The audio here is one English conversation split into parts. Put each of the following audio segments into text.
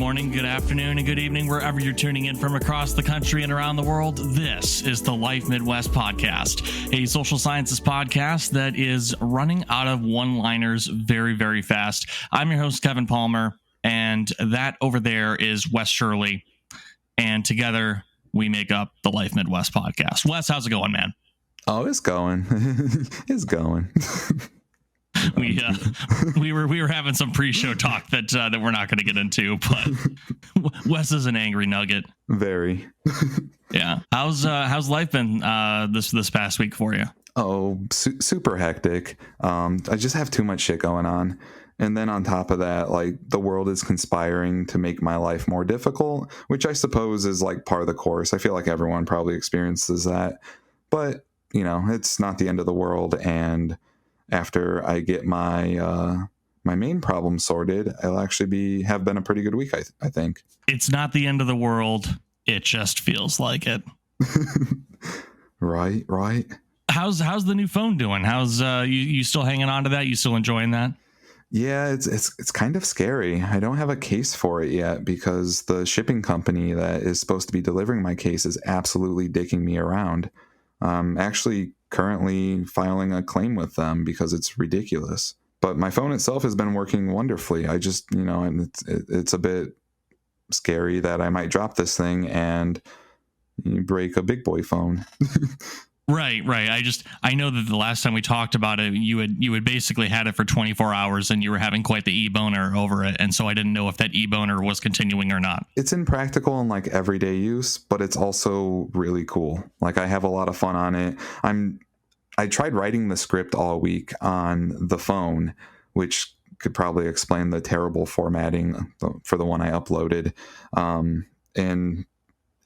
morning, good afternoon, and good evening, wherever you're tuning in from across the country and around the world. This is the Life Midwest Podcast, a social sciences podcast that is running out of one-liners very, very fast. I'm your host, Kevin Palmer, and that over there is Wes Shirley, and together we make up the Life Midwest Podcast. Wes, how's it going, man? Oh, it's going. It's going. We were having some pre-show talk that we're not going to get into, but Wes is an angry nugget. Very. Yeah. How's life been this past week for you? Oh, super hectic. I just have too much shit going on. And then on top of that, like, the world is conspiring to make my life more difficult, which I suppose is like part of the course. I feel like everyone probably experiences that. But, you know, it's not the end of the world. And after I get my my main problem sorted, I'll actually have been a pretty good week, I think. It's not the end of the world. It just feels like it. Right. How's the new phone doing? How's you still hanging on to that? You still enjoying that? Yeah, it's kind of scary. I don't have a case for it yet because the shipping company that is supposed to be delivering my case is absolutely dicking me around. Actually currently filing a claim with them because it's ridiculous. But my phone itself has been working wonderfully. I just, it's a bit scary that I might drop this thing and break a big boy phone. Right. I know that the last time we talked about it, you had basically had it for 24 hours and you were having quite the e-boner over it. And so I didn't know if that e-boner was continuing or not. It's impractical in like everyday use, but it's also really cool. Like, I have a lot of fun on it. I tried writing the script all week on the phone, which could probably explain the terrible formatting for the one I uploaded. And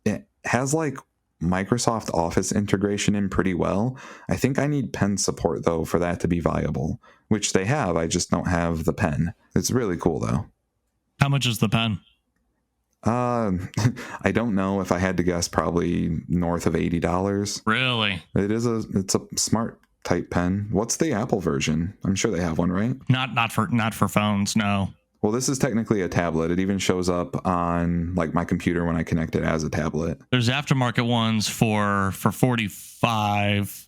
it has like Microsoft Office integration in pretty well. I think I need pen support though for that to be viable, which they have. I just don't have the pen. It's really cool though. How much is the pen? I don't know. If I had to guess, probably north of $80. Really? It's a smart type pen. What's the Apple version? I'm sure they have one, right? Not for phones, no. Well, this is technically a tablet. It even shows up on like my computer when I connect it as a tablet. There's aftermarket ones for $45.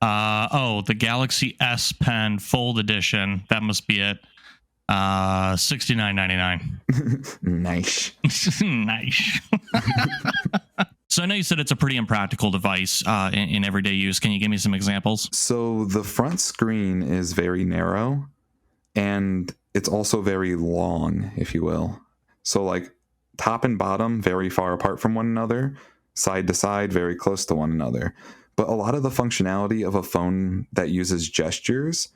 The Galaxy S Pen Fold Edition. That must be it. $69.99. Nice. Nice. So I know you said it's a pretty impractical device in everyday use. Can you give me some examples? So the front screen is very narrow, and it's also very long, if you will. So like top and bottom, very far apart from one another, side to side, very close to one another. But a lot of the functionality of a phone that uses gestures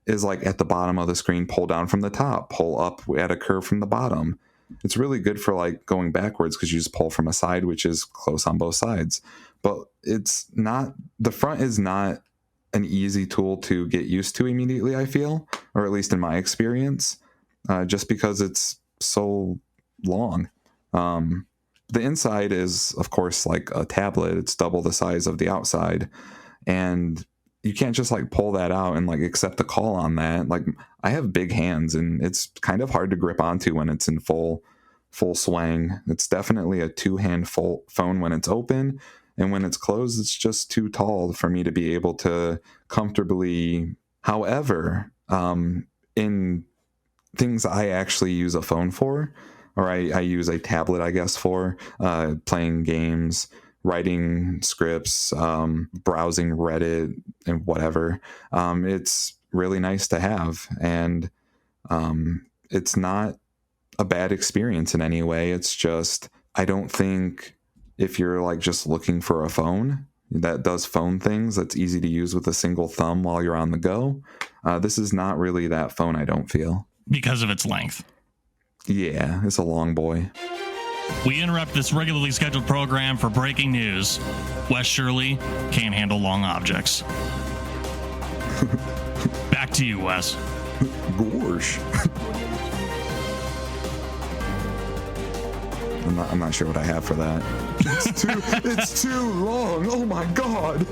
is like at the bottom of the screen, pull down from the top, pull up at a curve from the bottom. It's really good for like going backwards because you just pull from a side, which is close on both sides. But it's not, the front is not an easy tool to get used to immediately, I feel, or at least in my experience, just because it's so long. The inside is, of course, like a tablet. It's double the size of the outside. And you can't just like pull that out and like accept the call on that. Like, I have big hands and it's kind of hard to grip onto when it's in full swing. It's definitely a two-hand phone when it's open, and when it's closed, it's just too tall for me to be able to comfortably. However, in things I actually use a phone for, or I use a tablet, I guess, for playing games, writing scripts, browsing Reddit and whatever. It's really nice to have, and it's not a bad experience in any way. It's just, I don't think if you're like just looking for a phone that does phone things that's easy to use with a single thumb while you're on the go, this is not really that phone, I don't feel. Because of its length. Yeah, it's a long boy. We interrupt this regularly scheduled program for breaking news. Wes Shirley can't handle long objects. Back to you, Wes. Gosh. I'm not sure what I have for that. It's too long. Oh my god.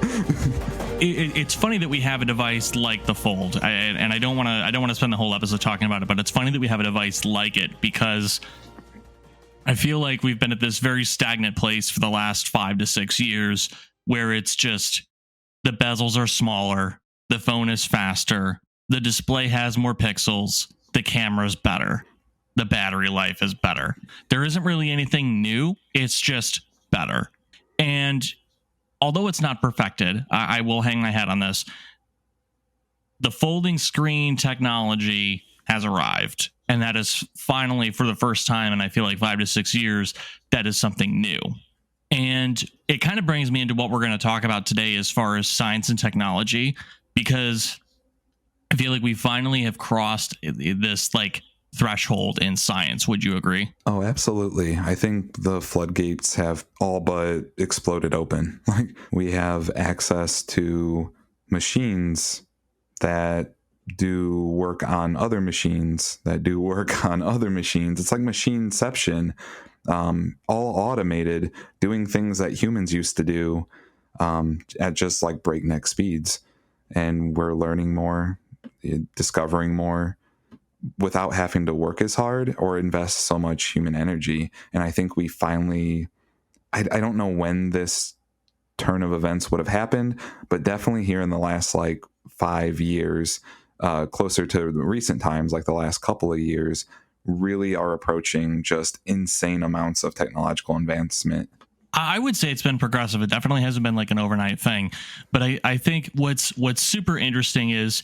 It's funny that we have a device like the Fold, and I don't want to spend the whole episode talking about it, but it's funny that we have a device like it because I feel like we've been at this very stagnant place for the last 5 to 6 years where it's just the bezels are smaller, the phone is faster, the display has more pixels, the camera's better, the battery life is better. There isn't really anything new, it's just better. And although it's not perfected, I will hang my hat on this. The folding screen technology has arrived, and that is finally, for the first time in I feel like 5 to 6 years, that is something new. And it kind of brings me into what we're going to talk about today as far as science and technology, because I feel like we finally have crossed this like threshold in science. Would you agree? Oh, absolutely. I think the floodgates have all but exploded open. Like, we have access to machines that do work on other machines that do work on other machines. It's like machineception, all automated, doing things that humans used to do at just like breakneck speeds. And we're learning more, discovering more, without having to work as hard or invest so much human energy. And I think we finally, I don't know when this turn of events would have happened, but definitely here in the last like 5 years, closer to recent times, like the last couple of years, really are approaching just insane amounts of technological advancement. I would say it's been progressive. It definitely hasn't been like an overnight thing. But I think what's super interesting is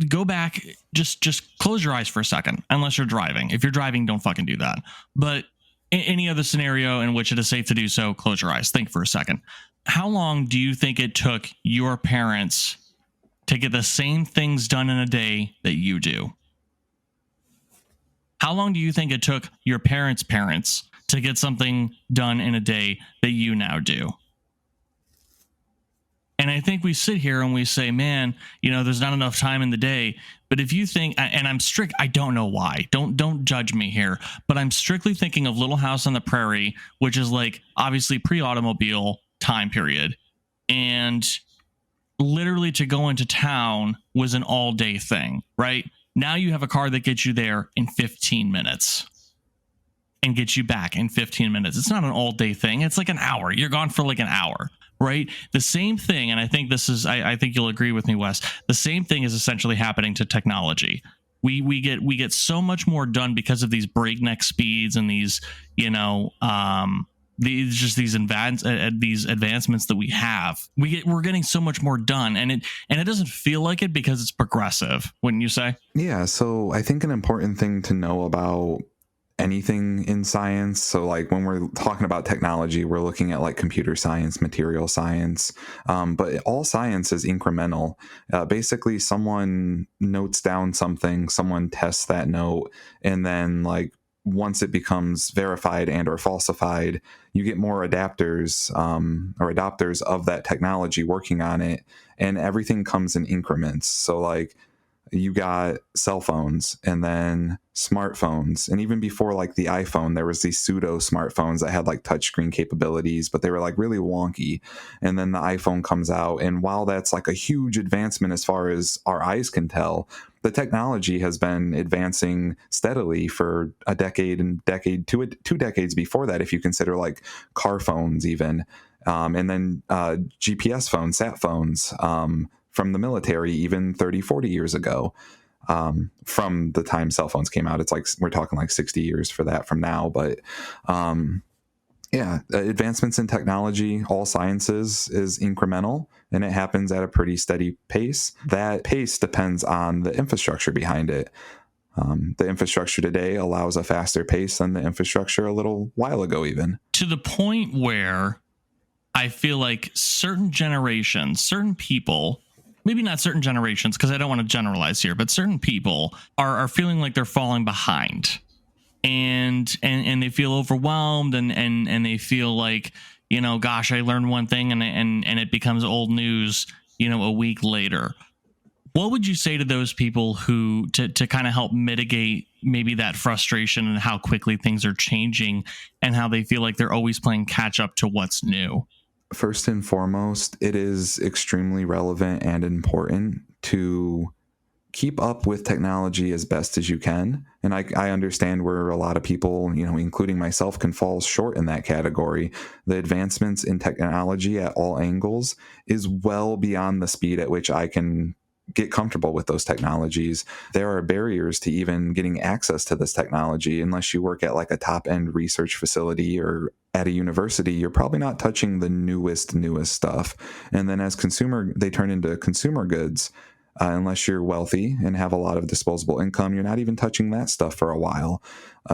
go back, just close your eyes for a second, unless you're driving. If you're driving, don't fucking do that. But in any other scenario in which it is safe to do so, close your eyes. Think for a second. How long do you think it took your parents to get the same things done in a day that you do? How long do you think it took your parents' parents to get something done in a day that you now do? And I think we sit here and we say, man, there's not enough time in the day. But if you think, and I'm strict, I don't know why. Don't judge me here. But I'm strictly thinking of Little House on the Prairie, which is like obviously pre-automobile time period. And literally to go into town was an all-day thing, right? Now you have a car that gets you there in 15 minutes and gets you back in 15 minutes. It's not an all-day thing. It's like an hour. You're gone for like an hour. Right. The same thing. And I think this is I think you'll agree with me, Wes. The same thing is essentially happening to technology. We get so much more done because of these breakneck speeds and these, these advancements that we have. We're getting so much more done, and it doesn't feel like it because it's progressive, wouldn't you say? Yeah. So I think an important thing to know about anything in science, so like when we're talking about technology, we're looking at like computer science, material science, but all science is incremental. Basically, someone notes down something, someone tests that note, and then like once it becomes verified and or falsified, you get more adapters or adopters of that technology working on it, and everything comes in increments. So like you got cell phones and then smartphones. And even before like the iPhone, there was these pseudo smartphones that had like touchscreen capabilities, but they were like really wonky. And then the iPhone comes out. And while that's like a huge advancement as far as our eyes can tell, the technology has been advancing steadily for a decade and two decades before that, if you consider like car phones even. And then GPS phones, sat phones, from the military even 30, 40 years ago, from the time cell phones came out. It's like we're talking like 60 years for that from now. But advancements in technology, all sciences, is incremental, and it happens at a pretty steady pace. That pace depends on the infrastructure behind it. The infrastructure today allows a faster pace than the infrastructure a little while ago, even. To the point where I feel like certain generations, certain people, maybe not certain generations, because I don't want to generalize here, but certain people are feeling like they're falling behind, and they feel overwhelmed, and they feel like, gosh, I learned one thing and it becomes old news, a week later. What would you say to those people who to kind of help mitigate maybe that frustration and how quickly things are changing and how they feel like they're always playing catch up to what's new? First and foremost, it is extremely relevant and important to keep up with technology as best as you can. And I understand where a lot of people, including myself, can fall short in that category. The advancements in technology at all angles is well beyond the speed at which I can get comfortable with those technologies. There are barriers to even getting access to this technology. Unless you work at like a top end research facility or at a university, you're probably not touching the newest stuff. And then as they turn into consumer goods. Unless you're wealthy and have a lot of disposable income, you're not even touching that stuff for a while.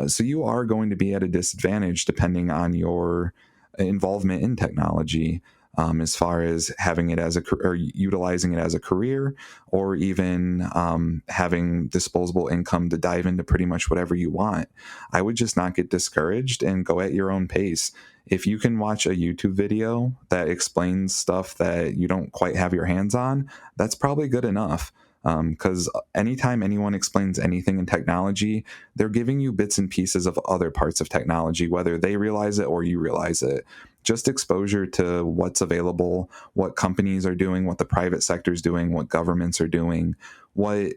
So you are going to be at a disadvantage depending on your involvement in technology, as far as having it or utilizing it as a career, or even having disposable income to dive into pretty much whatever you want. I would just not get discouraged and go at your own pace. If you can watch a YouTube video that explains stuff that you don't quite have your hands on, that's probably good enough. Because anytime anyone explains anything in technology, they're giving you bits and pieces of other parts of technology, whether they realize it or you realize it. Just exposure to what's available, what companies are doing, what the private sector is doing, what governments are doing, what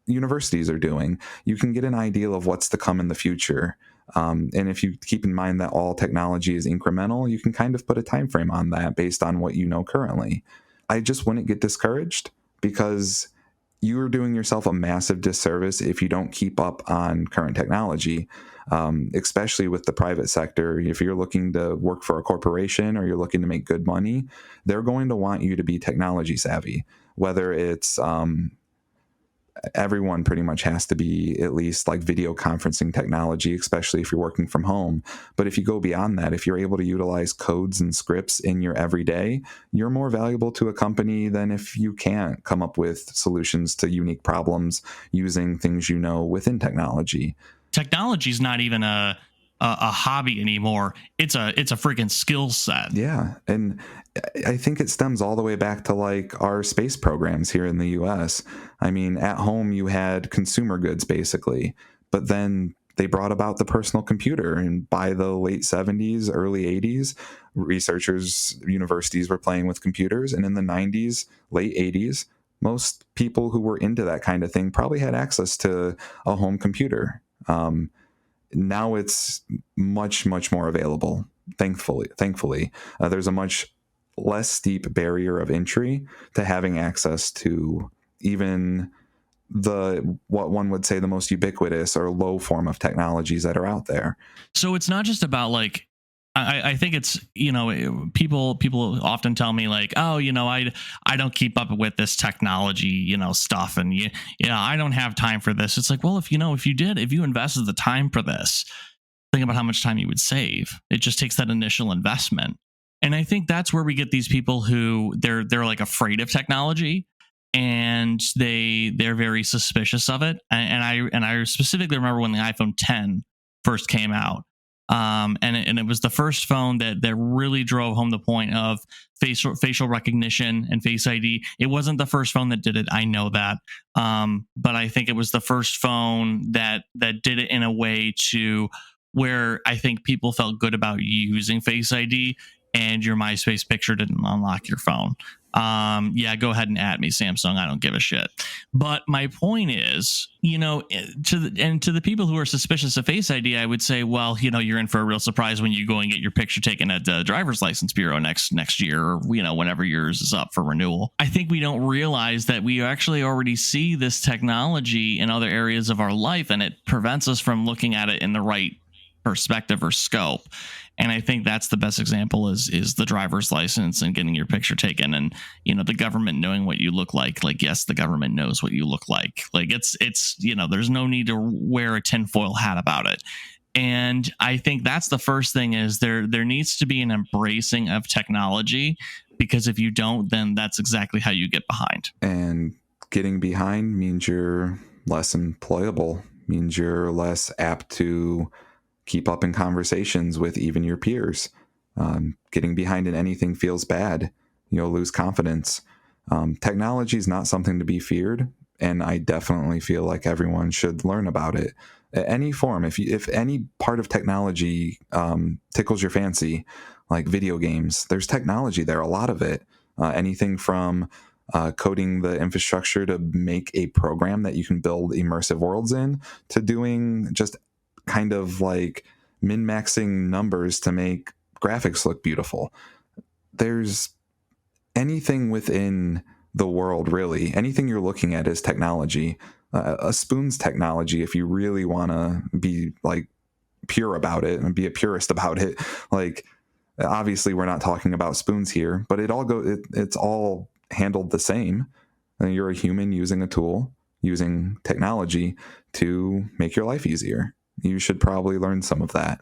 universities are doing. You can get an idea of what's to come in the future. And if you keep in mind that all technology is incremental, you can kind of put a time frame on that based on what you know currently. I just wouldn't get discouraged, because you're doing yourself a massive disservice if you don't keep up on current technology, especially with the private sector. If you're looking to work for a corporation or you're looking to make good money, they're going to want you to be technology savvy, whether it's everyone pretty much has to be at least like video conferencing technology, especially if you're working from home. But if you go beyond that, if you're able to utilize codes and scripts in your everyday, you're more valuable to a company than if you can't come up with solutions to unique problems using things within technology. Technology is not even a hobby anymore. It's a freaking skill set. Yeah. And I think it stems all the way back to like our space programs here in the US. I mean, at home you had consumer goods basically, but then they brought about the personal computer. And by the late 70s, early 80s, universities were playing with computers. And in the 90s, late 80s, most people who were into that kind of thing probably had access to a home computer. Now it's much, much more available. Thankfully, there's a much less steep barrier of entry to having access to even what one would say the most ubiquitous or low form of technologies that are out there. So it's not just about like, I think it's, people often tell me like, oh, I don't keep up with this technology, stuff. And, I don't have time for this. It's like, well, if you invested the time for this, think about how much time you would save. It just takes that initial investment. And I think that's where we get these people who they're like afraid of technology, and they're very suspicious of it. And I specifically remember when the iPhone 10 first came out. And it was the first phone that really drove home the point of facial recognition and Face ID. It wasn't the first phone that did it, I know that, but I think it was the first phone that did it in a way to where I think people felt good about using Face ID, and your MySpace picture didn't unlock your phone. Yeah, go ahead and add me, Samsung. I don't give a shit. But my point is, to the people who are suspicious of Face ID, I would say, well, you're in for a real surprise when you go and get your picture taken at the driver's license bureau next year, or whenever yours is up for renewal. I think we don't realize that we actually already see this technology in other areas of our life, and it prevents us from looking at it in the right perspective or scope. And I think that's the best example is the driver's license and getting your picture taken, and the government knowing what you look like. Like, yes, the government knows what you look like. Like it's there's no need to wear a tinfoil hat about it. And I think that's the first thing is there needs to be an embracing of technology, because if you don't, then that's exactly how you get behind. And getting behind means you're less employable, means you're less apt to keep up in conversations with even your peers. Getting behind in anything feels bad. You'll lose confidence. Technology is not something to be feared, and I definitely feel like everyone should learn about it. Any form, if any part of technology tickles your fancy, like video games, there's technology there, a lot of it. Anything from coding the infrastructure to make a program that you can build immersive worlds in, to doing just kind of like min-maxing numbers to make graphics look beautiful. There's anything within the world, really. Anything you're looking at is technology. A spoon's technology, if you really want to be like pure about it and be a purist about it. Like, obviously we're not talking about spoons here, but it's all handled the same. And you're a human using a tool, using technology to make your life easier. You should probably learn some of that.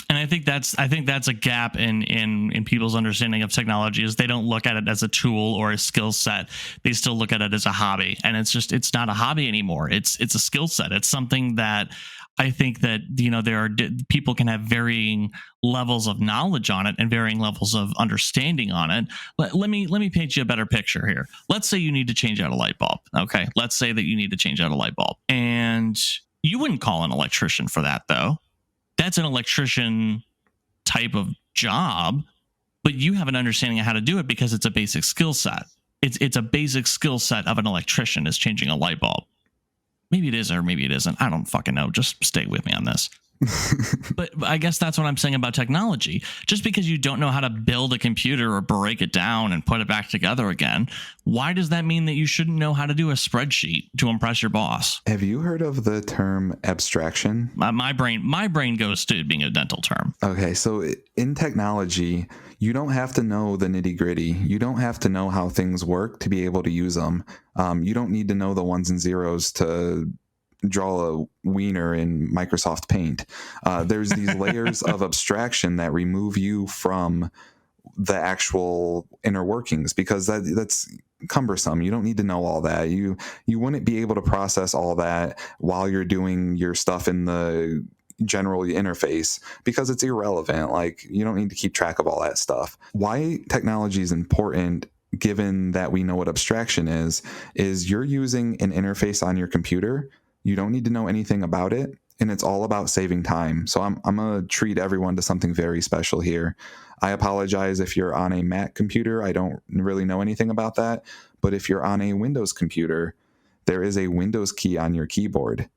And I think that's a gap in people's understanding of technology, is they don't look at it as a tool or a skill set. They still look at it as a hobby, and it's not a hobby anymore. It's a skill set. It's something that I think that, people can have varying levels of knowledge on it and varying levels of understanding on it. Let me paint you a better picture here. Let's say you need to change out a light bulb. Okay, let's say that you need to change out a light bulb, and you wouldn't call an electrician for that, though. That's an electrician type of job, but you have an understanding of how to do it because it's a basic skill set. It's a basic skill set of an electrician is changing a light bulb. Maybe it is or maybe it isn't. I don't fucking know. Just stay with me on this. But I guess that's what I'm saying about technology. Just because you don't know how to build a computer or break it down and put it back together again, why does that mean that you shouldn't know how to do a spreadsheet to impress your boss? Have you heard of the term abstraction? My brain goes to being a dental term. Okay, so in technology, you don't have to know the nitty gritty. You don't have to know how things work to be able to use them. You don't need to know the ones and zeros to draw a wiener in Microsoft Paint. There's these layers of abstraction that remove you from the actual inner workings, because that's cumbersome. You don't need to know all that. You wouldn't be able to process all that while you're doing your stuff in the general interface, because it's irrelevant. Like, you don't need to keep track of all that stuff. Why technology is important, given that we know what abstraction is you're using an interface on your computer. You don't need to know anything about it, and it's all about saving time. So I'm going to treat everyone to something very special here. I apologize if you're on a Mac computer. I don't really know anything about that. But if you're on a Windows computer, there is a Windows key on your keyboard.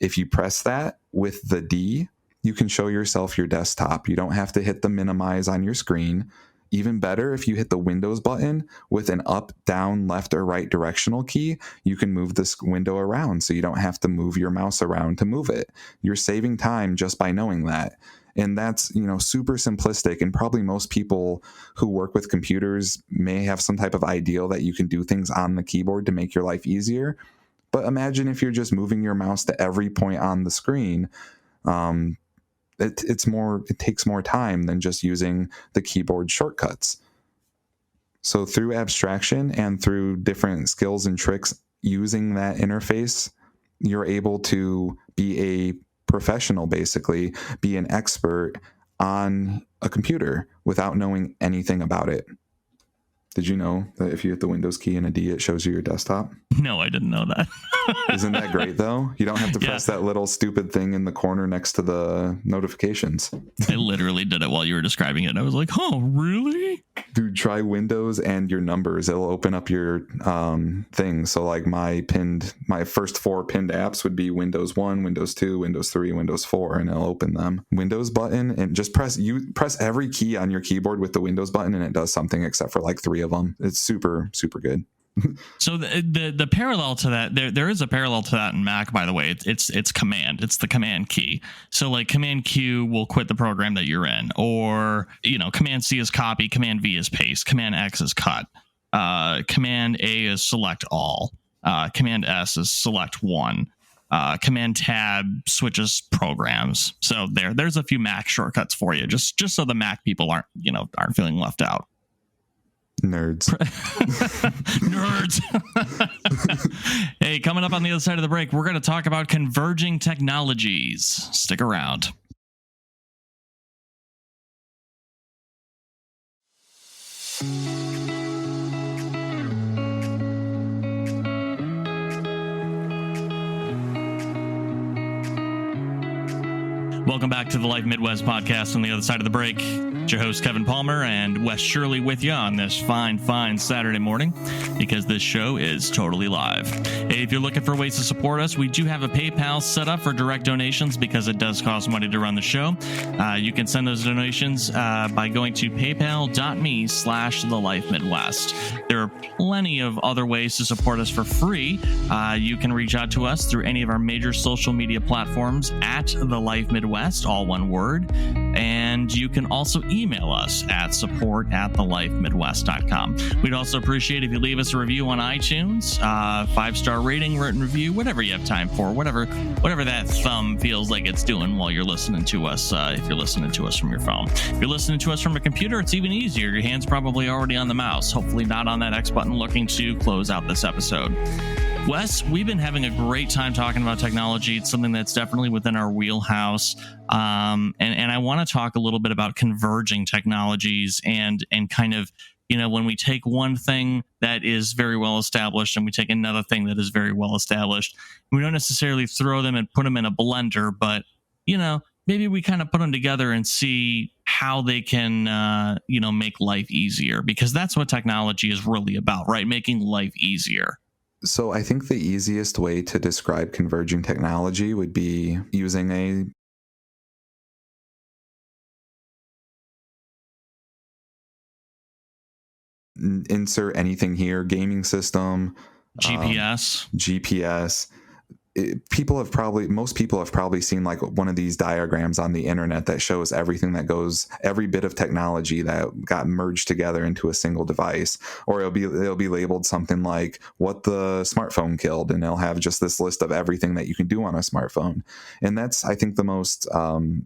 If you press that with the D, you can show yourself your desktop. You don't have to hit the minimize on your screen. Even better, if you hit the Windows button with an up, down, left, or right directional key, you can move this window around, so you don't have to move your mouse around to move it. You're saving time just by knowing that. And that's, super simplistic, and probably most people who work with computers may have some type of ideal that you can do things on the keyboard to make your life easier. But imagine if you're just moving your mouse to every point on the screen. It takes more time than just using the keyboard shortcuts. So through abstraction and through different skills and tricks using that interface, you're able to be a professional, basically, be an expert on a computer without knowing anything about it. Did you know that if you hit the Windows key and a D, it shows you your desktop? No, I didn't know that. Isn't that great, though? You don't have to press that little stupid thing in the corner next to the notifications. I literally did it while you were describing it. I was like, oh, really? Dude, try Windows and your numbers. It'll open up your thing. So like my first 4 pinned apps would be Windows 1, Windows 2, Windows 3, Windows 4, and it'll open them. Windows button, and just press every key on your keyboard with the Windows button, and it does something except for like 3 of them. It's super, super good. So the parallel to that, there is a parallel to that in Mac, by the way. It's command. It's the command key. So like Command Q will quit the program that you're in, or Command C is copy, Command V is paste, Command X is cut, Command A is select all, Command S is select one, Command Tab switches programs. So there's a few Mac shortcuts for you, just so the Mac people aren't feeling left out. Nerds. Nerds. Hey, coming up on the other side of the break, we're going to talk about converging technologies. Stick around. Welcome back to the Life Midwest podcast on the other side of the break. It's your host, Kevin Palmer, and Wes Shirley with you on this fine Saturday morning, because this show is totally live. Hey, if you're looking for ways to support us, we do have a PayPal set up for direct donations because it does cost money to run the show. You can send those donations by going to paypal.me/thelifemidwest. There are plenty of other ways to support us for free. You can reach out to us through any of our major social media platforms at The Life Midwest, all one word. And you can also email us at support@thelifemidwest.com. We'd also appreciate if you leave us a review on iTunes, 5-star rating, written review, whatever you have time for, whatever that thumb feels like it's doing while you're listening to us. If you're listening to us from your phone, if you're listening to us from a computer, it's even easier. Your hand's probably already on the mouse, hopefully not on that X button, looking to close out this episode. Wes, we've been having a great time talking about technology. It's something that's definitely within our wheelhouse. And I want to talk a little bit about converging technologies and kind of, when we take one thing that is very well established and we take another thing that is very well established, we don't necessarily throw them and put them in a blender, but, maybe we kind of put them together and see how they can, make life easier, because that's what technology is really about, right? Making life easier. So I think the easiest way to describe converging technology would be using a insert anything here, gaming system, GPS. Most people have probably seen like one of these diagrams on the internet that shows everything that goes, every bit of technology that got merged together into a single device. Or it'll be labeled something like what the smartphone killed, and they'll have just this list of everything that you can do on a smartphone. And that's, I think, the most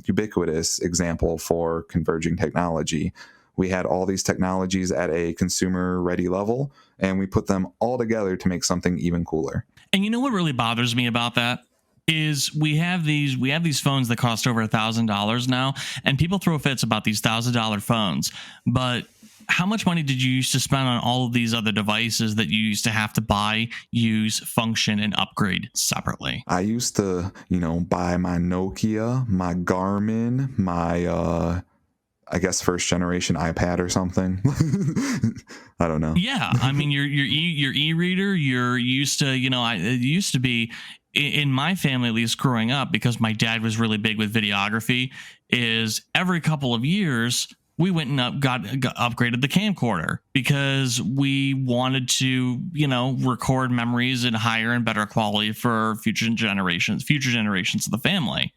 ubiquitous example for converging technology. We had all these technologies at a consumer ready level, and we put them all together to make something even cooler. And you know what really bothers me about that is we have these phones that cost over $1,000 now, and people throw fits about these $1,000 phones. But how much money did you used to spend on all of these other devices that you used to have to buy, use, function, and upgrade separately? I used to, buy my Nokia, my Garmin, my I guess first generation iPad or something. I don't know. Yeah, I mean your e-reader. You're used to, it used to be in my family, at least growing up, because my dad was really big with videography. Is every couple of years we went and upgraded the camcorder because we wanted to, record memories in higher and better quality for future generations of the family.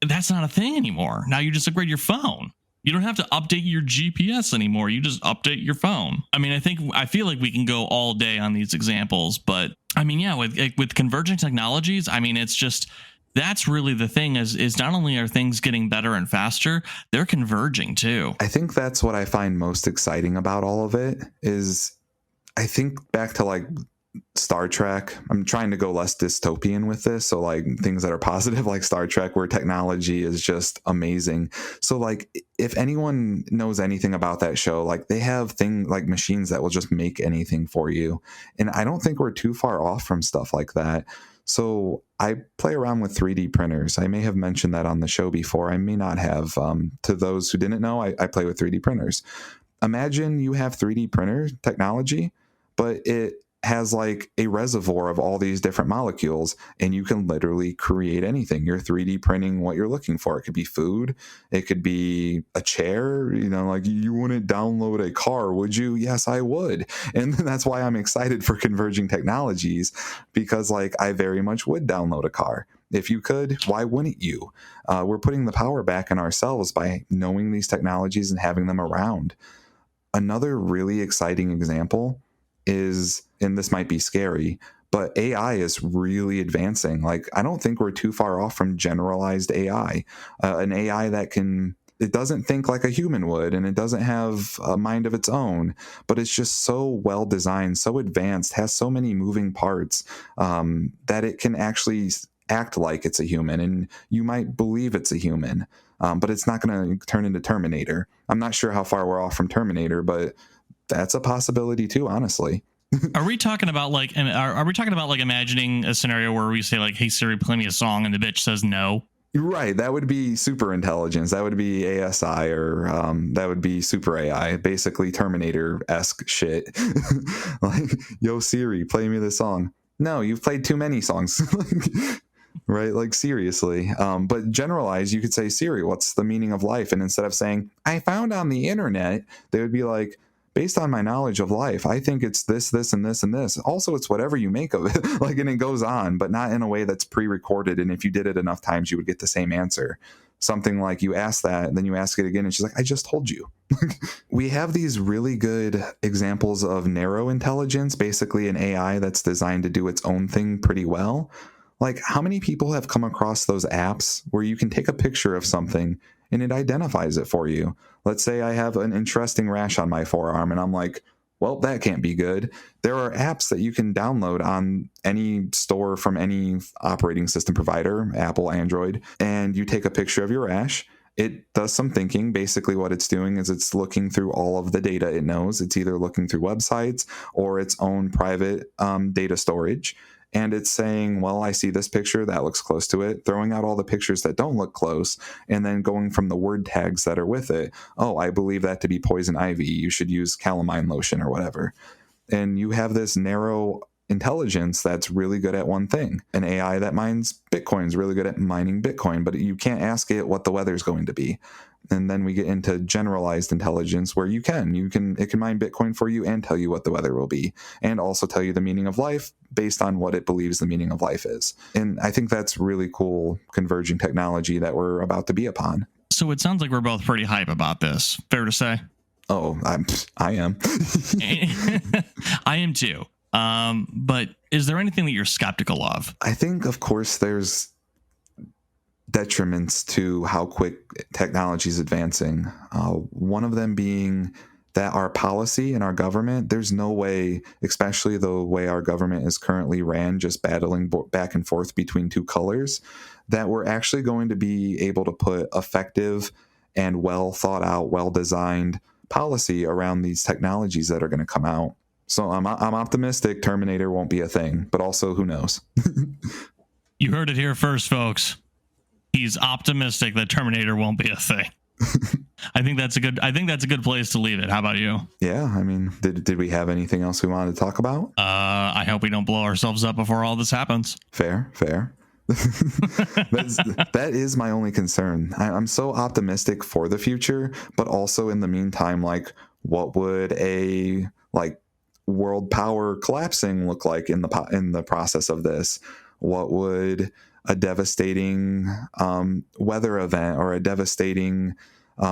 That's not a thing anymore. Now you just upgrade your phone. You don't have to update your GPS anymore. You just update your phone. I mean, I feel like we can go all day on these examples, but I mean, yeah, with converging technologies, I mean, it's just, that's really the thing is not only are things getting better and faster, they're converging too. I think that's what I find most exciting about all of it is I think back to like Star Trek. I'm trying to go less dystopian with this. So like things that are positive, like Star Trek, where technology is just amazing. So like if anyone knows anything about that show, like they have things like machines that will just make anything for you. And I don't think we're too far off from stuff like that. So I play around with 3D printers. I may have mentioned that on the show before. I may not have. To those who didn't know, I play with 3D printers. Imagine you have 3D printer technology, but it has like a reservoir of all these different molecules, and you can literally create anything. You're 3D printing what you're looking for. It could be food. It could be a chair. Like you wouldn't download a car, would you? Yes, I would. And that's why I'm excited for converging technologies, because like I very much would download a car. If you could, why wouldn't you? We're putting the power back in ourselves by knowing these technologies and having them around. Another really exciting example is, and this might be scary, but AI is really advancing. Like, I don't think we're too far off from generalized AI, an AI that it doesn't think like a human would, and it doesn't have a mind of its own, but it's just so well designed, so advanced, has so many moving parts, that it can actually act like it's a human, and you might believe it's a human, but it's not going to turn into Terminator. I'm not sure how far we're off from Terminator, but that's a possibility too, honestly. Are we talking about like imagining a scenario where we say like, "Hey Siri, play me a song," and the bitch says no? Right, that would be super intelligence. That would be ASI, or that would be super AI, basically Terminator-esque shit. Like, yo Siri, play me this song. No, you've played too many songs. Right, like seriously. But generalize, you could say, Siri, what's the meaning of life? And instead of saying, I found on the internet, they would be like, based on my knowledge of life, I think it's this, this, and this, and this. Also, it's whatever you make of it. Like, and it goes on, but not in a way that's pre-recorded. And if you did it enough times, you would get the same answer. Something like, you ask that, and then you ask it again, and she's like, I just told you. We have these really good examples of narrow intelligence, basically an AI that's designed to do its own thing pretty well. Like, how many people have come across those apps where you can take a picture of something and it identifies it for you? Let's say I have an interesting rash on my forearm and I'm like, well, that can't be good. There are apps that you can download on any store from any operating system provider, Apple, Android, and you take a picture of your rash. It does some thinking. Basically, what it's doing is it's looking through all of the data it knows. It's either looking through websites or its own private data storage. And it's saying, well, I see this picture that looks close to it, throwing out all the pictures that don't look close, and then going from the word tags that are with it. Oh, I believe that to be poison ivy. You should use calamine lotion or whatever. And you have this narrow intelligence that's really good at one thing. An AI that mines Bitcoin is really good at mining Bitcoin, but you can't ask it what the weather's going to be. And then we get into generalized intelligence where it can mine Bitcoin for you and tell you what the weather will be, and also tell you the meaning of life based on what it believes the meaning of life is. And I think that's really cool converging technology that we're about to be upon. So it sounds like we're both pretty hype about this. Fair to say? Oh, I am. I am too. But is there anything that you're skeptical of? I think, of course, there's detriments to how quick technology is advancing. One of them being that our policy and our government, there's no way, especially the way our government is currently ran, just battling back and forth between two colors, that we're actually going to be able to put effective and well thought out, well designed policy around these technologies that are going to come out. So I'm optimistic Terminator won't be a thing, but also who knows? You heard it here first, folks. He's optimistic that Terminator won't be a thing. I think that's a good place to leave it. How about you? Yeah, I mean, did we have anything else we wanted to talk about? I hope we don't blow ourselves up before all this happens. Fair. That is my only concern. I'm so optimistic for the future, but also in the meantime, like, what would a world power collapsing look like in the process of this? What would a devastating weather event or a devastating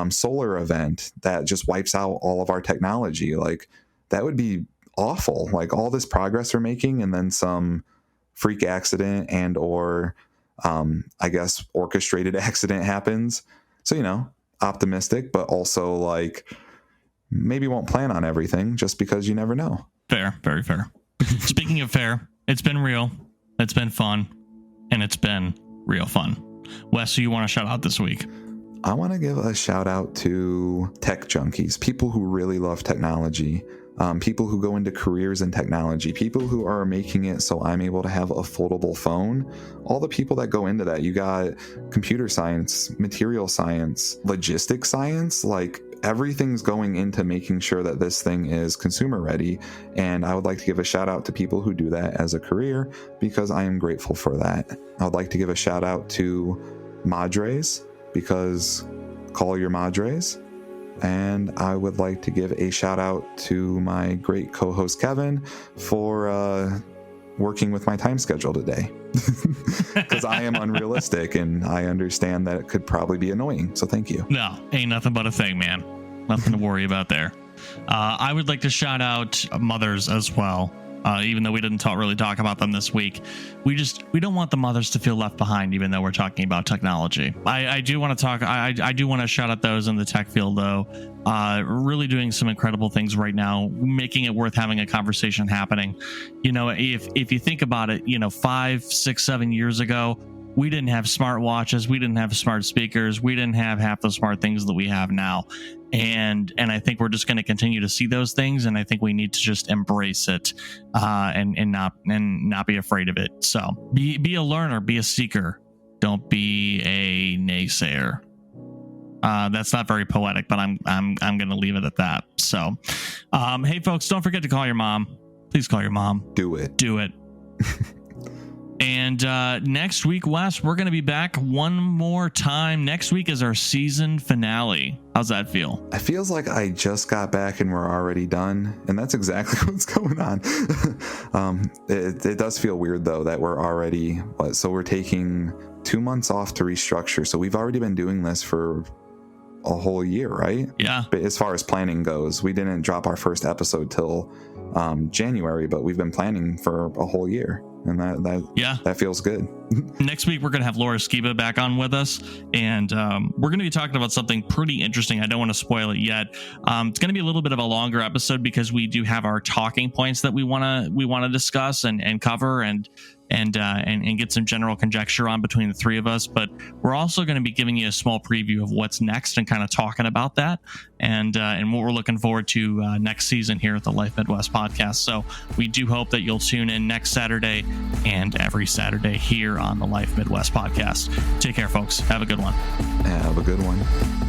solar event that just wipes out all of our technology? Like, that would be awful. Like, all this progress we're making and then some freak accident and or I guess orchestrated accident happens. So, optimistic, but also like maybe won't plan on everything just because you never know. Fair, very fair. Speaking of fair, it's been real, it's been fun, and it's been real fun. Wes, who you want to shout out this week? I want to give a shout out to tech junkies, people who really love technology, people who go into careers in technology, people who are making it so I'm able to have a foldable phone. All the people that go into that. You got computer science, material science, logistics science, like everything's going into making sure that this thing is consumer ready. And I would like to give a shout out to people who do that as a career because I am grateful for that. I would like to give a shout out to Madres because call your Madres. And I would like to give a shout out to my great co-host Kevin for working with my time schedule today because I am unrealistic and I understand that it could probably be annoying. So thank you. No, ain't nothing but a thing, man. Nothing to worry about there. I would like to shout out mothers as well. Even though we didn't really talk about them this week, we don't want the mothers to feel left behind, even though we're talking about technology. I do want to talk. I do want to shout out those in the tech field, though. Really doing some incredible things right now, making it worth having a conversation happening. If you think about it, 5, 6, 7 years ago, we didn't have smart watches, we didn't have smart speakers, we didn't have half the smart things that we have now. And I think we're just going to continue to see those things, and I think we need to just embrace it and not be afraid of it. So be a learner, be a seeker, Don't be a naysayer. That's not very poetic, but I'm going to leave it at that. So, hey folks, don't forget to call your mom. Please call your mom. Do it. And next week, Wes, we're going to be back one more time. Next week is our season finale. How's that feel? It feels like I just got back and we're already done. And that's exactly what's going on. It does feel weird, though, that we're already... So we're taking 2 months off to restructure. So we've already been doing this for a whole year, right? Yeah. But as far as planning goes, we didn't drop our first episode till January, but we've been planning for a whole year. And that feels good. Next week, we're going to have Laura Skiba back on with us, and we're going to be talking about something pretty interesting. I don't want to spoil it yet. It's going to be a little bit of a longer episode because we do have our talking points that we want to discuss and cover and get some general conjecture on between the three of us. But we're also going to be giving you a small preview of what's next and kind of talking about that and what we're looking forward to next season here at the Life Midwest podcast. So we do hope that you'll tune in next Saturday and every Saturday here on the Life Midwest podcast. Take care, folks. Have a good one. Have a good one.